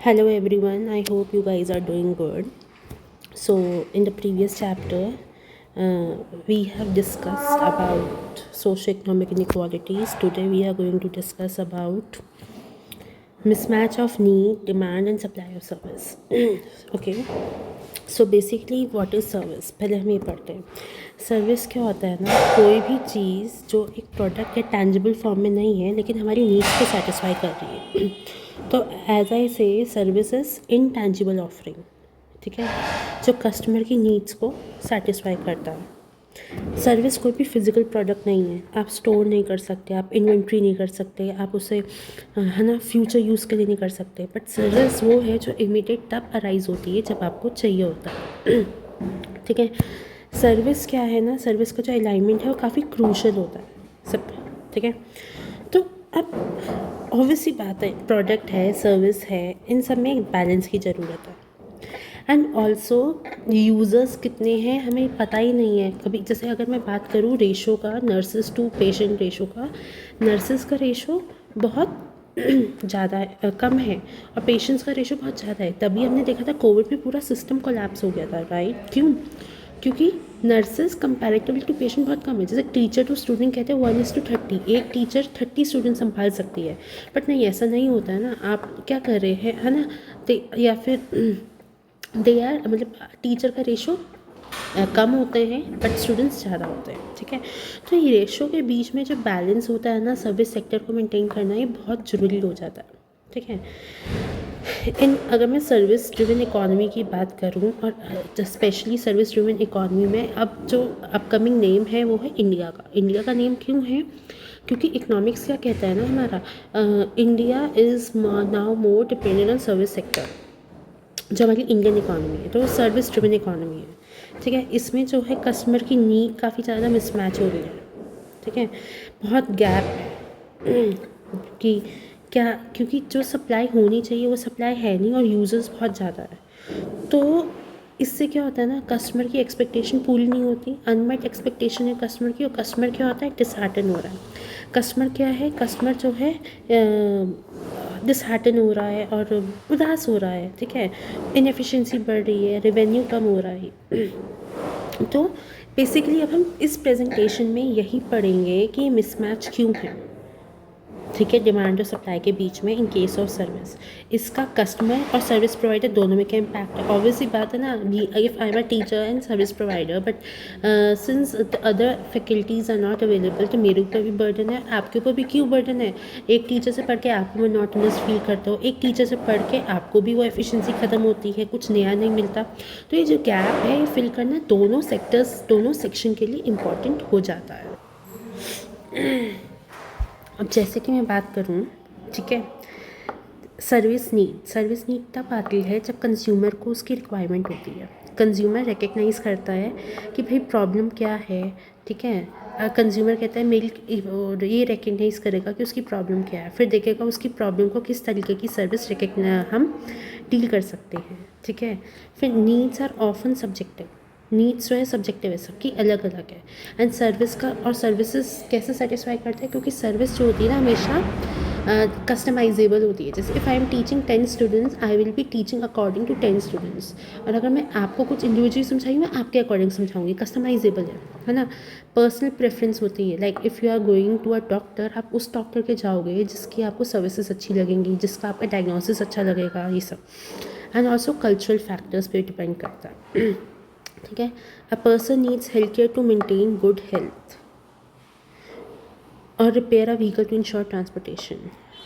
Hello everyone, I hope you guys are doing good. So, in the previous chapter, we have discussed about socioeconomic inequalities. Today, we are going to discuss about mismatch of need, demand, and supply of service. Okay, so basically what is service, पहले हम ये पढ़ते हैं. Service क्या होता है ना, कोई भी चीज़ जो एक प्रोडक्ट या टेंजिबल फॉर्म में नहीं है लेकिन हमारी नीड्स को सेटिस्फाई कर रही है. तो एज आई से सर्विस इज़ इनटेंजिबल ऑफरिंग. ठीक है, जो कस्टमर की नीड्स को सेटिस्फाई करता है. सर्विस कोई भी फिज़िकल प्रोडक्ट नहीं है. आप स्टोर नहीं कर सकते, आप इन्वेंट्री नहीं कर सकते, आप उसे है ना फ्यूचर यूज़ के लिए नहीं कर सकते. बट सर्विस वो है जो इमीडिएट तब अराइज होती है जब आपको चाहिए होता है. ठीक है, सर्विस क्या है ना, सर्विस का जो अलाइनमेंट है वो काफ़ी क्रूशल होता है सब. ठीक है, तो अब ऑब्वियसली बात है, प्रोडक्ट है, सर्विस है, इन सब में एक बैलेंस की ज़रूरत है. एंड ऑल्सो यूज़र्स कितने हैं हमें पता ही नहीं है कभी. जैसे अगर मैं बात करूँ रेशो का, नर्सेस टू पेशेंट रेशो का, नर्सेस का रेशो बहुत ज़्यादा कम है और पेशेंट्स का रेशो बहुत ज़्यादा है. तभी हमने देखा था कोविड में पूरा सिस्टम कोलैप्स हो गया था. राइट, क्यों? क्योंकि नर्सेस कंपैरेटिवली टू पेशेंट बहुत कम है. जैसे टीचर टू स्टूडेंट कहते हैं 1:30, एक टीचर 30 स्टूडेंट संभाल सकती है. बट नहीं, ऐसा नहीं होता है ना. आप क्या कर रहे हैं, है ना, या फिर दे आर मतलब टीचर का रेशो कम होते हैं बट स्टूडेंट्स ज़्यादा होते हैं. ठीक है, तो ये रेशो के बीच में जो बैलेंस होता है ना, सर्विस सेक्टर को मेंटेन करना ये बहुत ज़रूरी हो जाता है. ठीक है, अगर मैं सर्विस ड्रिवन इकॉनमी की बात करूं और स्पेशली सर्विस ड्रिवन इकॉनमी में अब जो अपकमिंग नेम है वो है इंडिया का. इंडिया का नेम क्यों है? क्योंकि इकोनॉमिक्स क्या कहता है ना हमारा, India is now more dependent on service sector. जो हमारी इंडियन इकॉनमी है तो सर्विस ड्रिवन इकॉनमी है. ठीक है, इसमें जो है कस्टमर की नीड काफ़ी ज़्यादा मिसमैच हो रही है. ठीक है, बहुत गैप है कि क्या, क्योंकि जो सप्लाई होनी चाहिए वो सप्लाई है नहीं और यूज़र्स बहुत ज़्यादा है. तो इससे क्या होता है ना, कस्टमर की एक्सपेक्टेशन पूरी नहीं होती. अनमेट एक्सपेक्टेशन है कस्टमर की, और कस्टमर क्या होता है, डिसहार्टन हो रहा है. कस्टमर क्या है, कस्टमर जो है डिसहार्टन हो रहा है और उदास हो रहा है. ठीक है, इनएफिशिएंसी बढ़ रही है, रेवेन्यू कम हो रहा है. तो बेसिकली अब हम इस प्रेजेंटेशन में यही पढ़ेंगे कि ये मिसमैच क्यों है. ठीक है, डिमांड और सप्लाई के बीच में इन केस ऑफ सर्विस इसका कस्टमर और सर्विस प्रोवाइडर दोनों में क्या इम्पैक्ट है. ऑब्वियसली बात है ना, if I am a teacher and service provider but since the other faculties are not available, तो मेरे ऊपर भी बर्डन है, आपके ऊपर भी क्यों बर्डन है. एक टीचर से पढ़ के आपको मोनोटोनस फील करते हो, एक टीचर से पढ़ के आपको भी वो एफिशिएंसी ख़त्म होती है, कुछ नया नहीं मिलता. तो ये जो गैप है ये फिल करना दोनों सेक्टर्स, दोनों सेक्शन के लिए इम्पॉर्टेंट हो जाता है. अब जैसे कि मैं बात करूँ, ठीक है, सर्विस नीड तब आती है जब कंज्यूमर को उसकी रिक्वायरमेंट होती है. कंज्यूमर रिकग्नाइज़ करता है कि भाई प्रॉब्लम क्या है. ठीक है, कंज्यूमर कहता है मेरी, ये रिकग्नाइज़ करेगा कि उसकी प्रॉब्लम क्या है, फिर देखेगा उसकी प्रॉब्लम को किस तरीके की सर्विस हम डील कर सकते हैं. ठीक है, फिर needs are often subjective. Needs जो है सब्जेक्टिव है, सबकी अलग अलग है. एंड सर्विस का, और सर्विसेज कैसे सेटिस्फाई करते हैं, क्योंकि सर्विस जो होती है ना हमेशा कस्टमाइजेबल होती है. जैसे if I am teaching 10 students, I will be teaching according to 10 students. और अगर मैं आपको कुछ इंडिविजुअली समझाऊंगी, मैं आपके अकॉर्डिंग समझाऊंगी. कस्टमाइजेबल है ना. पर्सनल प्रेफरेंस होती है. Like if you are going to a doctor, आप उस डॉक्टर के जाओगे जिसकी आपको सर्विसेज अच्छी लगेंगी, जिसका आपका डायग्नोसिस अच्छा लगेगा, ये सब. एंड ऑल्सो कल्चरल फैक्टर्स पे डिपेंड करता है. ठीक है, a person needs health care to maintain good health और repair a vehicle to ensure transportation.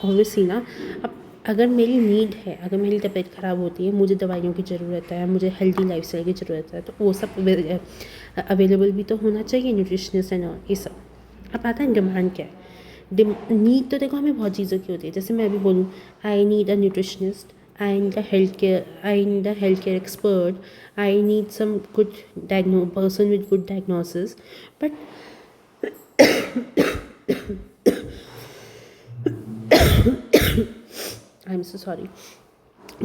Obviously ना, अब अगर मेरी नीड है, अगर मेरी तबीयत ख़राब होती है, मुझे दवाइयों की ज़रूरत है, मुझे हेल्दी लाइफस्टाइल की ज़रूरत है, तो वो सब अवेलेबल भी तो होना चाहिए, न्यूट्रिशनिस्ट एंड ये सब. अब आता है डिमांड क्या है. नीड तो देखो हमें बहुत चीज़ों की होती है. जैसे मैं अभी बोलूँ, I need a nutritionist, I need a healthcare expert, I need some good person with good diagnosis. But I am so sorry,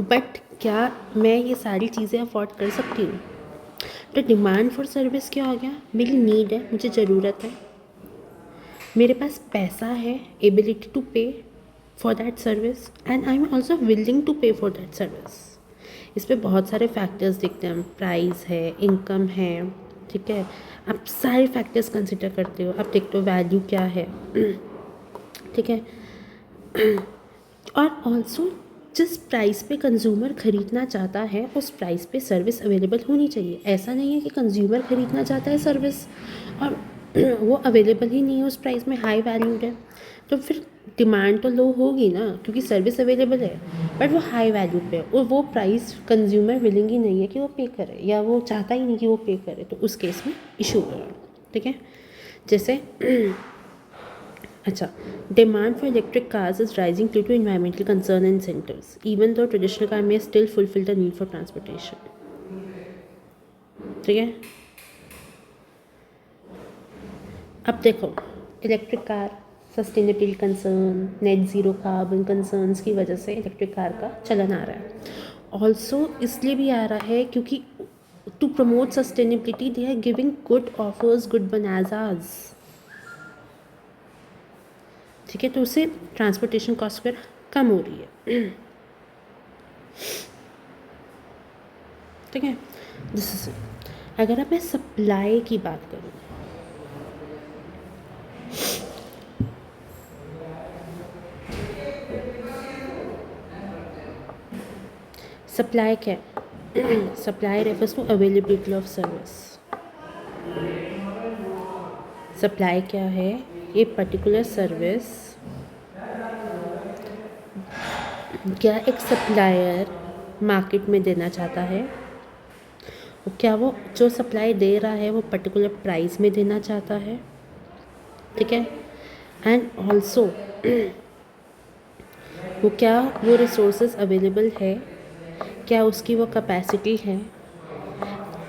but क्या मैं ये सारी चीज़ें अफोर्ड कर सकती हूँ? तो डिमांड फॉर सर्विस क्या हो गया, मेरी नीड है, मुझे ज़रूरत है, मेरे पास पैसा है, ability to pay, for that service and I am also willing to pay for that service. इस पर बहुत सारे फैक्टर्स दिखते हैं, प्राइस है, इनकम है, ठीक है, आप सारे फैक्टर्स कंसिडर करते हो, आप देखते हो वैल्यू क्या है, ठीक है। और ऑल्सो जिस प्राइस पे कंज्यूमर ख़रीदना चाहता है उस प्राइस पे सर्विस अवेलेबल होनी चाहिए। ऐसा नहीं है कि कंज्यूमर ख़रीदना चाहता है सर्विस और वो अवेलेबल ही नहीं है उस प्राइस में, हाई वैल्यूड है, तो फिर डिमांड तो लो होगी ना, क्योंकि सर्विस अवेलेबल है बट वो हाई वैल्यू पे है और वो प्राइस कंज्यूमर विलिंग ही नहीं है कि वो पे करे, या वो चाहता ही नहीं कि वो पे करे, तो उस केस में इशू होगा, ठीक है। जैसे अच्छा, demand for electric cars is rising due to environmental concern and incentives even though traditional car में still fulfil the need for transportation, ठीक है। अब देखो, electric car sustainability concern, net zero carbon concerns की वजह से इलेक्ट्रिक कार का चलन आ रहा है। ऑल्सो इसलिए भी आ रहा है क्योंकि to promote sustainability they are giving good offers, good bonanzas, ठीक है, तो उससे ट्रांसपोर्टेशन कॉस्ट फिर कम हो रही है, ठीक है। दिस इज, अगर अब मैं सप्लाई की बात करूँ, सप्लाई क्या है? Supply refers to availability of service. Supply क्या है? ये पर्टिकुलर सर्विस क्या एक सप्लायर मार्केट में देना चाहता है, क्या वो जो सप्लाई दे रहा है वो पर्टिकुलर प्राइस में देना चाहता है, ठीक है। एंड ऑल्सो वो क्या वो रिसोर्सेज अवेलेबल है, क्या उसकी वो कैपेसिटी है,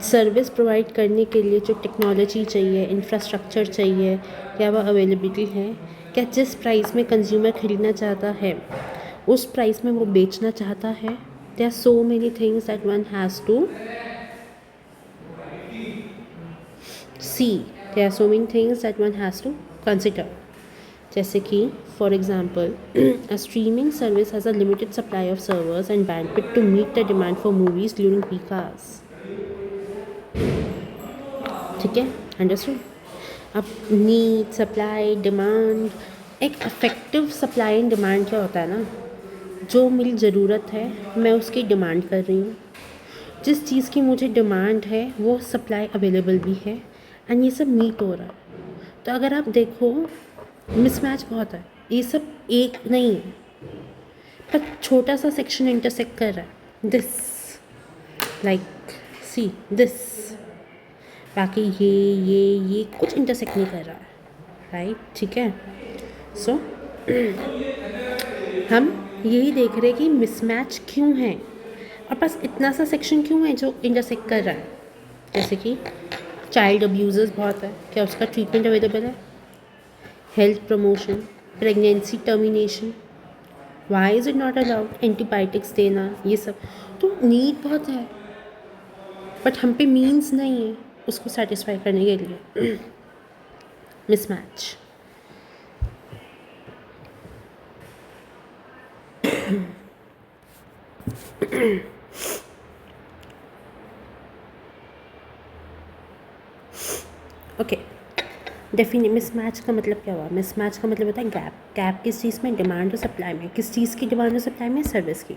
सर्विस प्रोवाइड करने के लिए जो टेक्नोलॉजी चाहिए, इंफ्रास्ट्रक्चर चाहिए, क्या वह अवेलेबिलिटी है, क्या जिस प्राइस में कंज्यूमर खरीदना चाहता है उस प्राइस में वो बेचना चाहता है। There are so many things that one has to see, there are so many things that one has to consider. जैसे कि for example, a streaming service has a limited supply of servers and bandwidth to meet the demand for movies during peak hours, ठीक है, understood. अब need, supply, demand, एक effective supply and demand क्या होता है ना, जो मेरी ज़रूरत है मैं उसकी डिमांड कर रही हूँ, जिस चीज़ की मुझे डिमांड है वो सप्लाई अवेलेबल भी है एंड ये सब मीट हो रहा है। तो अगर आप देखो मिसमैच बहुत है, ये सब एक नहीं है पर छोटा सा सेक्शन इंटरसेक्ट कर रहा है, दिस लाइक सी दिस, बाकी ये कुछ इंटरसेक्ट नहीं कर रहा है, राइट, ठीक है। सो हम यही देख रहे हैं कि मिसमैच क्यों है और बस इतना सा सेक्शन क्यों है जो इंटरसेक्ट कर रहा है। जैसे कि चाइल्ड अब्यूज़र्स बहुत है, क्या उसका ट्रीटमेंट अवेलेबल है, health promotion, pregnancy termination, why is it not allowed, antibiotics देना, ये सब तो नीड बहुत है बट हम पे मीन्स नहीं है उसको सेटिस्फाई करने के लिए। मिसमैच। ओके, डेफिनेट मिसमैच का मतलब क्या हुआ? मिसमैच का मतलब होता है गैप। गैप किस चीज़ में? डिमांड और सप्लाई में। किस चीज़ की डिमांड और सप्लाई में? सर्विस की।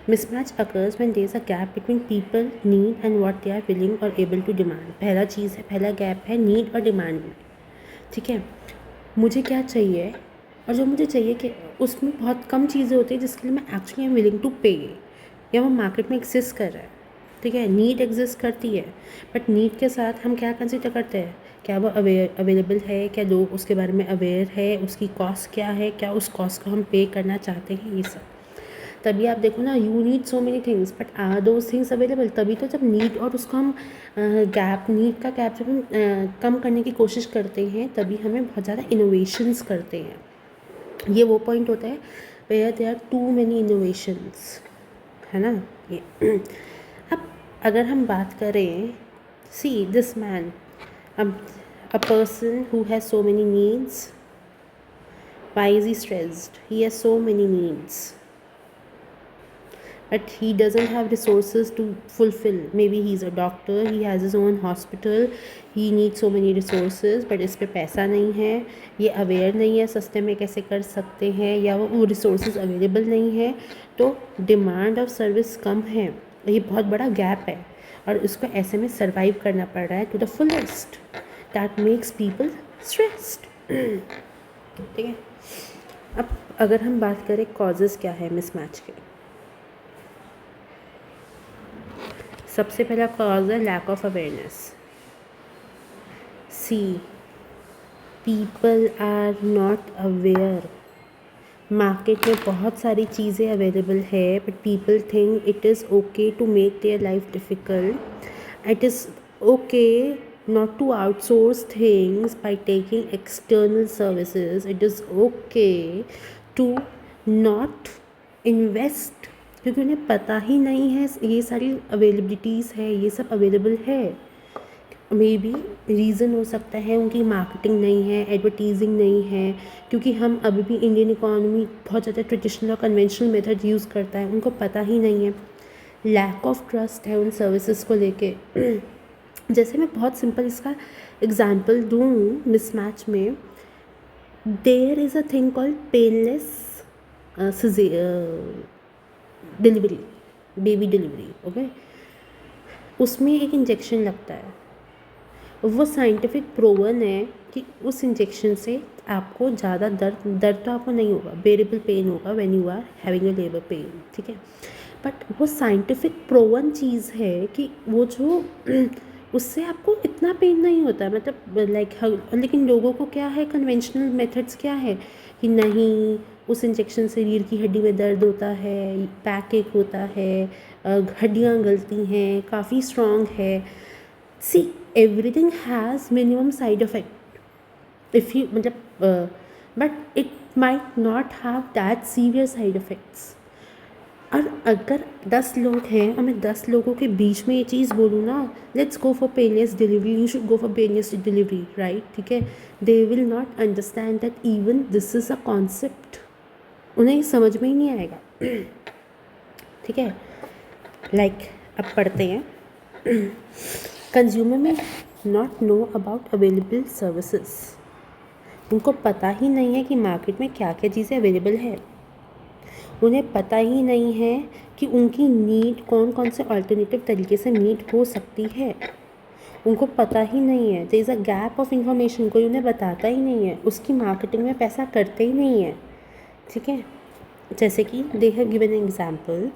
Mismatch occurs when there is a gap between people need and what they are willing और एबल टू डिमांड। पहला चीज़ है, पहला गैप है नीड और डिमांड में, ठीक है। मुझे क्या चाहिए और जो मुझे चाहिए कि उसमें बहुत कम चीज़ें होती हैं जिसके लिए मैं actually I am willing to pay, या वो मार्केट में एग्जिस्ट कर रहा है, ठीक है। नीड एग्जिस्ट करती है बट नीड के साथ हम क्या कंसिडर करते हैं, क्या वो अवेलेबल है, क्या लोग उसके बारे में अवेयर है, उसकी कॉस्ट क्या है, क्या उस कॉस्ट को हम पे करना चाहते हैं, ये सब। तभी आप देखो ना, you need so many things but are those things available. तभी तो जब नीड और उसको हम गैप, नीड का गैप जब हम कम करने की कोशिश करते हैं तभी हमें बहुत ज़्यादा इनोवेशंस करते हैं। ये वो पॉइंट होता है where there are too many innovations, है ना ये। अब अगर हम बात करें, see this man, a person who has so many needs, Why is he stressed? He has so many needs, but he doesn't have resources to fulfill. Maybe he's a doctor, he has his own hospital, he needs so many resources, but इस पे पैसा नहीं है, ये aware नहीं है सस्ते में कैसे कर सकते हैं, या वो रिसोर्सेज अवेलेबल नहीं है, तो डिमांड ऑफ सर्विस कम है। ये बहुत बड़ा गैप है और इसको ऐसे में सर्वाइव करना पड़ रहा है to the fullest. That makes people stressed. ठीक है, अब अगर हम बात करें कॉजेज़ क्या है मिसमैच के, सबसे पहला कॉज है lack of awareness. See, people are not aware. Market में बहुत सारी चीज़ें अवेलेबल है, but people think it is okay to make their life difficult. It is okay not to outsource things by taking external services. It is okay to not invest, क्योंकि उन्हें पता ही नहीं है ये सारी अवेलेबिलिटीज़ है, ये सब अवेलेबल है। मे बी रीज़न हो सकता है उनकी मार्केटिंग नहीं है, एडवर्टीजिंग नहीं है, क्योंकि हम अभी भी इंडियन इकोनॉमी बहुत ज़्यादा ट्रेडिशनल और कन्वेंशनल मेथड यूज़ करता है, उनको पता ही नहीं है। लैक ऑफ ट्रस्ट है उन सर्विसेज को लेके। जैसे मैं बहुत सिंपल इसका एग्जांपल दूँ मिसमैच में, there is a thing called painless delivery, baby delivery. Okay, उसमें एक इंजेक्शन लगता है, वो साइंटिफिक प्रूवन है कि उस इंजेक्शन से आपको ज़्यादा दर्द तो आपको नहीं होगा, बेरेबल पेन होगा when you are having a labour pain. ठीक है, बट वो साइंटिफिक प्रूवन चीज़ है कि वो जो उससे आपको इतना पेन नहीं होता है, मतलब लेकिन लोगों को क्या है, कन्वेंशनल मेथड्स क्या है कि नहीं, उस इंजेक्शन से रीढ़ की हड्डी में दर्द होता है, बैक एक होता है, हड्डियाँ गलती हैं, काफ़ी स्ट्रॉन्ग है। See, everything has minimum side effect if you मतलब but it might not have that severe side effects. और अगर 10 लोग हैं और मैं 10 लोगों के बीच में ये चीज़ बोलूँ ना, let's go for painless delivery, you should go for painless delivery, right? ठीक है, they will not understand that even this is a concept, उन्हें समझ में ही नहीं आएगा। ठीक है, अब पढ़ते हैं। कंज्यूमर में not know about available services, उनको पता ही नहीं है कि मार्केट में क्या क्या चीज़ें अवेलेबल है, उन्हें पता ही नहीं है कि उनकी नीड कौन कौन से अल्टरनेटिव तरीके से मीट हो सकती है, उनको पता ही नहीं है। There is a gap of information, कोई उन्हें बताता ही नहीं है, उसकी मार्केटिंग में पैसा करते ही नहीं है। ठीक है, जैसे कि they have given an example,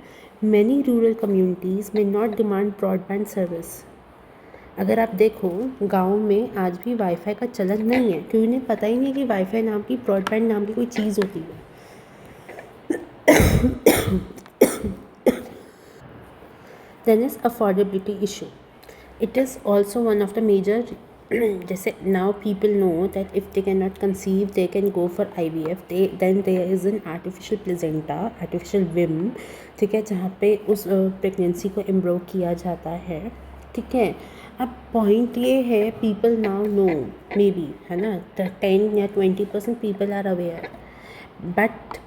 many rural communities में नॉट डिमांड ब्रॉडबैंड सर्विस। अगर आप देखो गाँव में आज भी वाईफाई का चलन नहीं है, क्योंकि उन्हें पता ही नहीं कि वाईफाई नाम की, ब्रॉडबैंड नाम की कोई चीज़ होती है। Then is affordability issue. It is also one of the major जैसे now people know that if they cannot conceive they can go for IVF, then there is an artificial placenta, artificial womb, ठीक है, जहाँ पे उस pregnancy को एम्ब्रो किया जाता है। ठीक है, अब पॉइंट ये है, people now know, maybe, है ना, 10 या 20% people are aware, but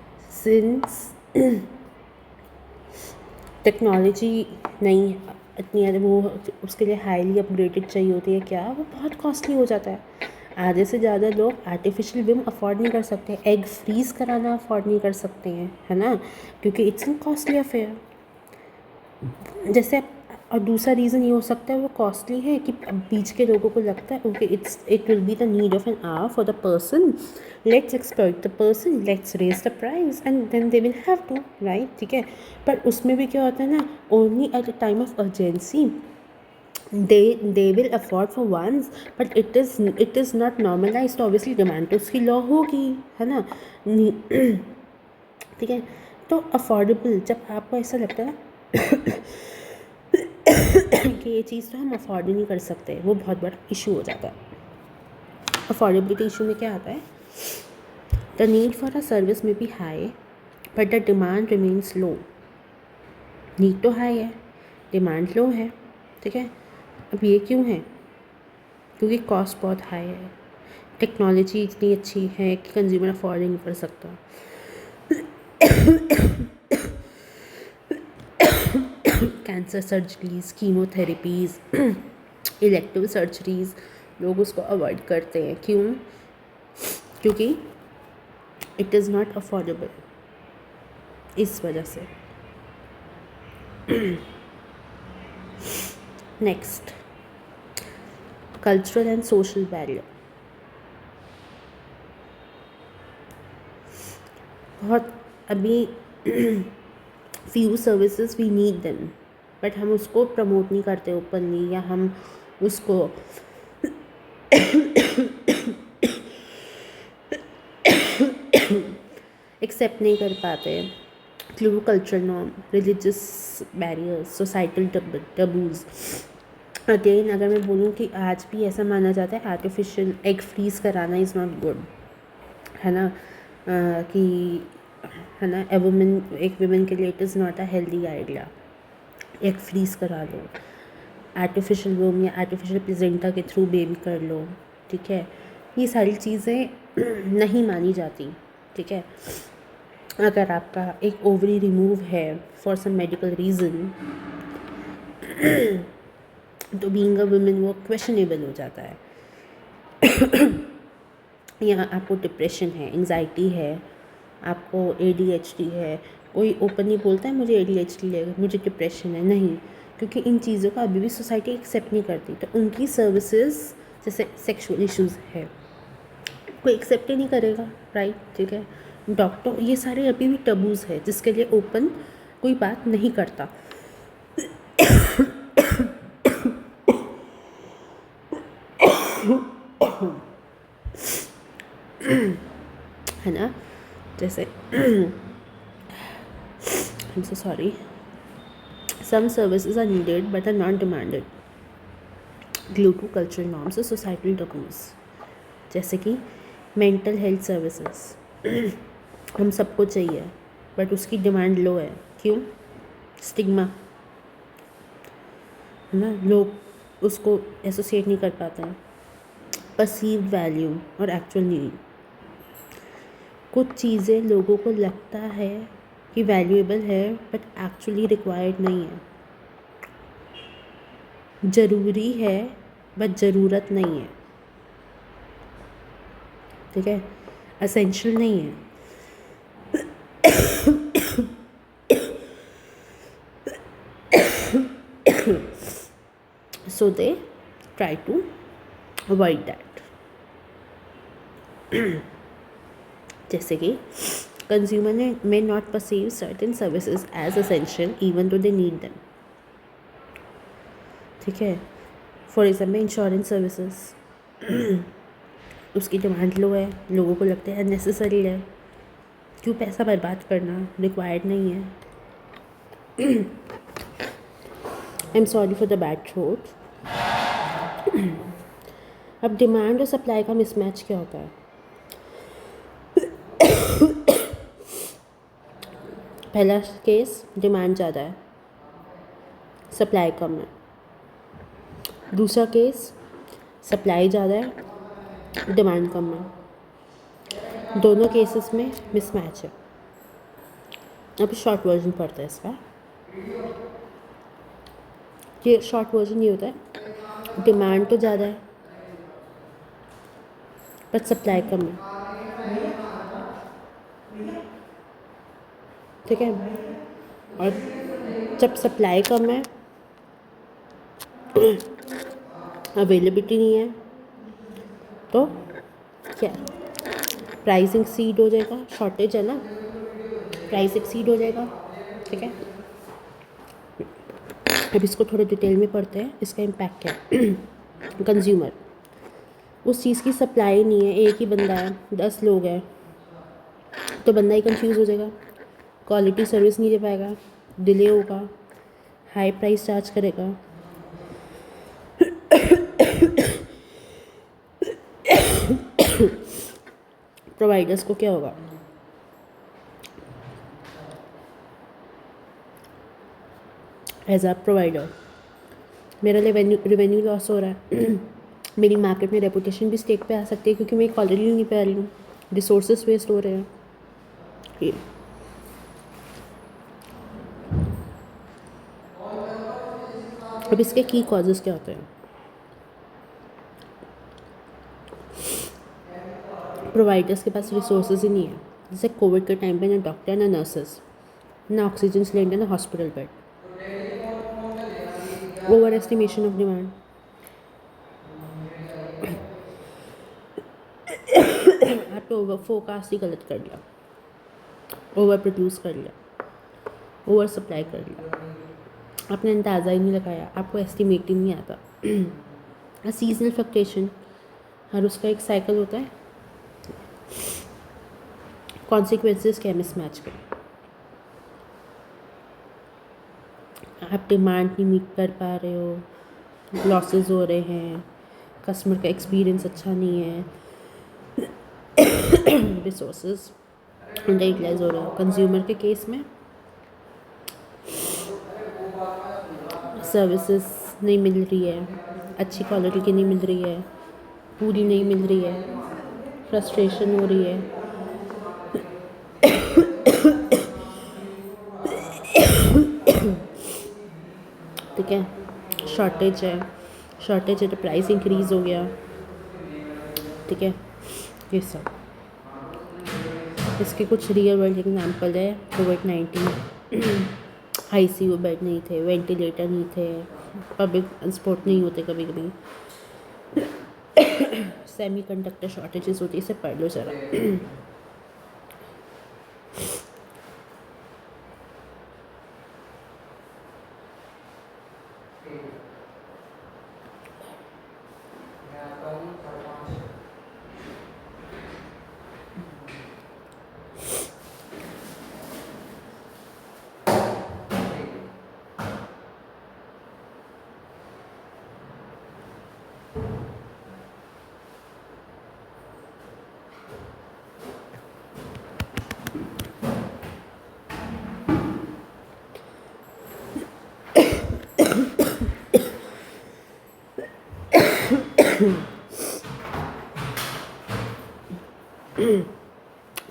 since technology नहीं इतनी, वो उसके लिए हाईली अपग्रेडेड चाहिए होती है, क्या वो बहुत कॉस्टली हो जाता है। आधे से ज़्यादा लोग आर्टिफिशियल विम अफोर्ड नहीं कर सकते, एग फ्रीज़ कराना अफोर्ड नहीं कर सकते हैं, है ना, क्योंकि इट्स एन कॉस्टली अफेयर। जैसे, और दूसरा रीज़न ये हो सकता है वो कॉस्टली है कि बीच के लोगों को लगता है okay it will be the need of an hour for the person, let's exploit the person, let's raise the price and then they will have to, right? ठीक है, पर उसमें भी क्या होता है ना, only at a time of urgency they will afford for once, but it is not normalized, obviously demand तो उसकी लॉ होगी, है ना। ठीक है, तो अफोर्डेबल, जब आपको ऐसा लगता है कि ये चीज़ तो हम अफोर्ड ही नहीं कर सकते, वो बहुत बड़ा इशू हो जाता है। अफोर्डेबिलिटी इशू में क्या आता है, the need for a service may be high but the demand remains low. Need तो हाई है, डिमांड लो है। ठीक है, अब ये क्यों है, क्योंकि कॉस्ट बहुत हाई है। टेक्नोलॉजी इतनी अच्छी है कि कंज्यूमर अफोर्ड नहीं कर सकता। कैंसर सर्जरीज, कीमोथेरेपीज़, इलेक्टिव सर्जरीज़, लोग उसको अवॉइड करते हैं। क्यों? क्योंकि इट इज़ नॉट अफोर्डेबल, इस वजह से। Next, cultural and social barrier. बहुत अभी few services we need them, but हम उसको प्रमोट नहीं करते ओपनली, या हम उसको एक्सेप्ट नहीं कर पाते due to cultural norm, religious barriers, societal taboos. Again अगर मैं बोलूँ कि आज भी ऐसा माना जाता है आर्टिफिशियल एग फ्रीज कराना इज़ नॉट गुड, है ना, कि है ना, एक वुमेन के लिए it is not a healthy idea. Egg freeze करा लो, आर्टिफिशियल वूम या आर्टिफिशियल प्लेसेंटा के थ्रू बेबी कर लो, ठीक है। ये सारी चीज़ें नहीं मानी जाती, ठीक है। अगर आपका एक ओवरी रिमूव है फॉर सम मेडिकल रीज़न, तो बीइंग अ वुमेन वो क्वेश्चनेबल हो जाता है। या आपको डिप्रेशन है, एंजाइटी है, आपको ADHD है, कोई ओपनली बोलता है मुझे ADHD है, मुझे डिप्रेशन है? नहीं, क्योंकि इन चीज़ों का अभी भी सोसाइटी एक्सेप्ट नहीं करती। तो उनकी सर्विसेज, जैसे सेक्सुअल इश्यूज़ है, कोई एक्सेप्ट ही नहीं करेगा, राइट, ठीक है। डॉक्टर, ये सारे अभी भी टबूज़ है जिसके लिए ओपन कोई बात नहीं करता। है ना, जैसे I'm so sorry, some services are needed but are not demanded due to cultural norms or societal taboos, जैसे कि मेंटल हेल्थ सर्विसेज हम सबको चाहिए बट उसकी डिमांड लो है। क्यों? स्टिग्मा, है ना, लोग उसको एसोसिएट नहीं कर पाते हैं। परसीव्ड वैल्यू और एक्चुअल नीड, कुछ चीज़ें लोगों को लगता है कि वैल्यूएबल है बट एक्चुअली रिक्वायर्ड नहीं है। ज़रूरी है बट ज़रूरत नहीं है, ठीक है, एसेंशियल नहीं है। So they try to avoid that. जैसे कि consumer may not perceive certain services as essential even though they need them, ठीक है। फॉर एग्जाम्पल इंश्योरेंस सर्विसेज, उसकी डिमांड लो है, लोगों को लगता है अननेसेसरी है, क्यों पैसा बर्बाद करना, रिक्वायर्ड नहीं है। I am sorry for the bad throat. अब डिमांड और सप्लाई का मिसमैच क्या होता है? पहला केस, डिमांड ज़्यादा है, सप्लाई कम है। दूसरा केस, सप्लाई ज़्यादा है, डिमांड कम है। दोनों केसेस में मिसमैच है। अभी शॉर्ट वर्जन पढ़ते हैं इसका। ये शॉर्ट वर्जन ये होता है, डिमांड तो ज़्यादा है बट सप्लाई कम है, ठीक है। और जब सप्लाई कम है, अवेलेबिलिटी नहीं है, तो क्या, प्राइस एक्सीड हो जाएगा, शॉर्टेज है ना, प्राइस एक्सीड हो जाएगा, ठीक है। अब इसको थोड़े डिटेल में पढ़ते हैं, इसका इम्पैक्ट क्या है। कंज्यूमर, उस चीज़ की सप्लाई नहीं है, एक ही बंदा है, 10 लोग हैं, तो बंदा ही कंफ्यूज हो जाएगा, क्वालिटी सर्विस नहीं दे पाएगा, डिले होगा, हाई प्राइस चार्ज करेगा। प्रोवाइडर्स को क्या होगा? एज अ प्रोवाइडर मेरा रिवेन्यू लॉस हो रहा है। मेरी मार्केट में रेपुटेशन भी स्टेक पे आ सकती है क्योंकि मैं क्वालिटी नहीं पा रही हूँ, रिसोर्सेज वेस्ट हो रहे हैं। ये अब इसके की कॉजेज़ क्या होते हैं? प्रोवाइडर्स के पास रिसोर्सेज ही नहीं है। जैसे कोविड के टाइम पे ना डॉक्टर ना नर्सेस ना ऑक्सीजन सिलेंडर ना hospital bed. Over estimation of demand. आपने ओवर फोरकास्ट ही गलत कर लिया, ओवर प्रोड्यूस कर लिया, ओवर सप्लाई कर लिया, आपने अंदाज़ा ही नहीं लगाया, आपको एस्टिमेट ही नहीं आता। सीजनल फ्लक्चुएशन, हर उसका एक साइकिल होता है। कॉन्सिक्वेंसेस क्या मिसमैच के, आप डिमांड नहीं मीट कर पा रहे हो, लॉसेस हो रहे हैं, कस्टमर का एक्सपीरियंस अच्छा नहीं है, रिसोर्सेज अंडर यूटिलाइज हो रहे हो। कंज्यूमर के केस में सर्विसेज नहीं मिल रही है, अच्छी क्वालिटी की नहीं मिल रही है, पूरी नहीं मिल रही है, फ्रस्ट्रेशन हो रही है। ठीक है, शॉर्टेज है तो प्राइस इंक्रीज़ हो गया। ठीक है, ये सब इसके कुछ रियल वर्ल्ड एग्जाम्पल है। कोविड-19 ICU बेड नहीं थे, वेंटिलेटर नहीं थे, पब्लिक ट्रांसपोर्ट नहीं होते कभी कभी, सेमीकंडक्टर शॉर्टेजेस होती है। इसे पढ़ लो ज़रा।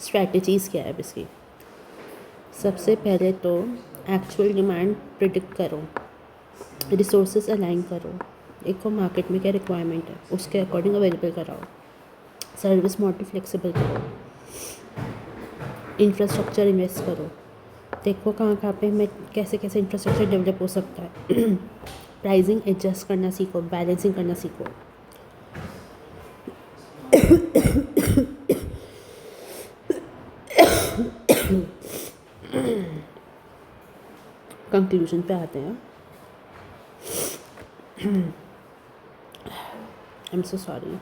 स्ट्रैटेजीज़ क्या है अब इसकी? सबसे पहले तो एक्चुअल डिमांड प्रिडिक्ट करो, रिसोर्सेज अलाइन करो, एक को मार्केट में क्या रिक्वायरमेंट है उसके अकॉर्डिंग अवेलेबल कराओ, सर्विस मॉडल फ्लेक्सिबल करो, इंफ्रास्ट्रक्चर इन्वेस्ट करो, देखो कहाँ पे मैं कैसे कैसे इंफ्रास्ट्रक्चर डेवलप हो सकता है। प्राइसिंग एडजस्ट करना सीखो, बैलेंसिंग करना सीखो। कंक्लूजन पे आते हैं। I am so sorry.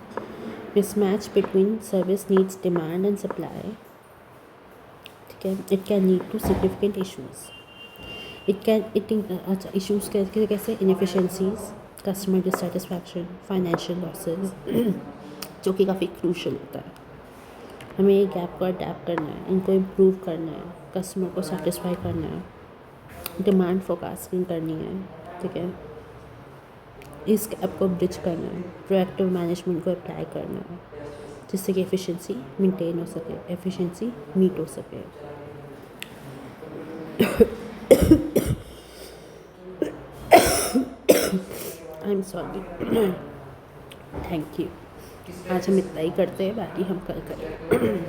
Mismatch between service needs, demand and supply. ठीक है, it can lead to significant issues. अच्छा, इशूज़ कैसे? Inefficiencies, customer dissatisfaction, financial losses, जो कि काफ़ी क्रूशल होता है। हमें ये गैप को अडेप्ट करना है, इनको इम्प्रूव करना है, कस्टमर को सेटिस्फाई करना है, डिमांड फोरकास्टिंग करनी है। ठीक है, इस गैप को ब्रिज करना है, प्रोएक्टिव मैनेजमेंट को अप्लाई करना है जिससे कि एफिशिएंसी मेंटेन हो सके, एफिशिएंसी मीट हो सके। I am sorry. Thank you. आज हम इतना ही करते हैं, बाकी हम कल करें।